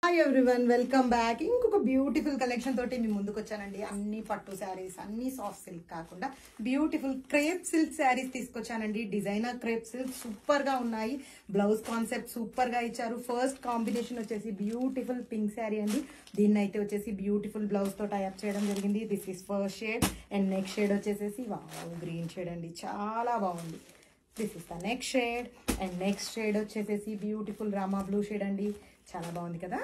Hi everyone, welcome back. ఇంకొక beautiful collection తోటి మీ ముందుకు వచ్చానండి. అన్ని పట్టు శారీస్, అన్ని సాఫ్ట్ సిల్క్ కాకుండా బ్యూటిఫుల్ క్రేప్ సిల్క్ శారీస్ తీసుకొచ్చానండి. డిజైనర్ క్రేప్ సిల్క్ సూపర్ గా ఉన్నాయి. బ్లౌజ్ కాన్సెప్ట్ సూపర్ గా ఇచ్చారు. ఫస్ట్ కాంబినేషన్ వచ్చేసి బ్యూటిఫుల్ పింక్ శారీ అండి. దీన్ని అయితే వచ్చేసి బ్యూటిఫుల్ బ్లౌజ్ తో టైఅప్ చేయడం జరిగింది. This is first shade and next shade వచ్చేసి గ్రీన్ షేడ్ అండి, చాలా బాగుంది. This is the next shade and next shade వచ్చేసి బ్యూటిఫుల్ రామా బ్లూ షేడ్ అండి, చాలా బాగుంది కదా.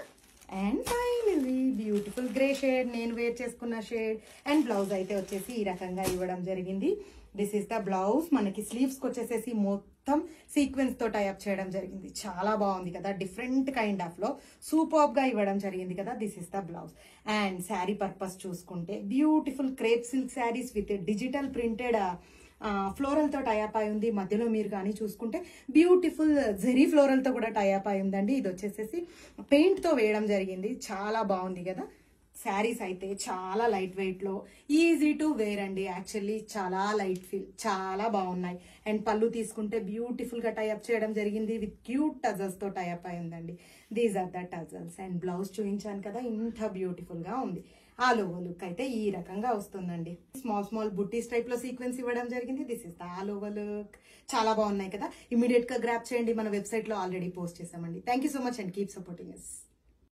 And finally beautiful grey shade, నేను వేర్ చేసుకున్న షేడ్. అండ్ బ్లౌజ్ అయితే వచ్చేసి ఈ రకంగా ఇవ్వడం జరిగింది. This is the blouse. మనకి స్లీవ్స్ కి వచ్చేసి మొత్తం సీక్వెన్స్ తో టైఅప్ చేయడం జరిగింది. చాలా బాగుంది కదా, డిఫరెంట్ కైండ్ ఆఫ్ లో సూపర్ గా ఇవ్వడం జరిగింది కదా. This is the blouse. And saree purpose చూసుకుంటే beautiful crepe silk sarees with digital printed floral తో టైఅప్ అయి ఉంది. మధ్యలో మీరు కానీ చూసుకుంటే బ్యూటిఫుల్ జెరీ ఫ్లోరల్ తో కూడా టైఅప్ అయి ఉందండి. ఇది వచ్చేసి పెయింట్ తో వేయడం జరిగింది. చాలా బాగుంది కదా. శారీస్ అయితే చాలా లైట్ వెయిట్ లో ఈజీ టు వేర్ అండి. యాక్చువల్లీ చాలా లైట్ ఫీల్, చాలా బాగున్నాయి. అండ్ పళ్ళు తీసుకుంటే బ్యూటిఫుల్ గా టైఅప్ చేయడం జరిగింది. విత్ క్యూట్ టజల్స్ తో టైఅప్ అయి ఉందండి. These are the tassels. And blouse చూపించాను కదా, ఇంత బ్యూటిఫుల్ గా ఉంది. ఆల్ ఓవర్ లుక్ అయితే ఈ రకంగా వస్తుందండి. స్మాల్ స్మాల్ బుట్టీస్ టైప్ లో సీక్వెన్స్ ఇవ్వడం జరిగింది. This is the all over look. చాలా బాగున్నాయి కదా. ఇమీడియట్ గా గ్రాప్ చేయండి, మన వెబ్సైట్ లో ఆల్రెడీ పోస్ట్ చేసామండి. Thank you so much and keep supporting us.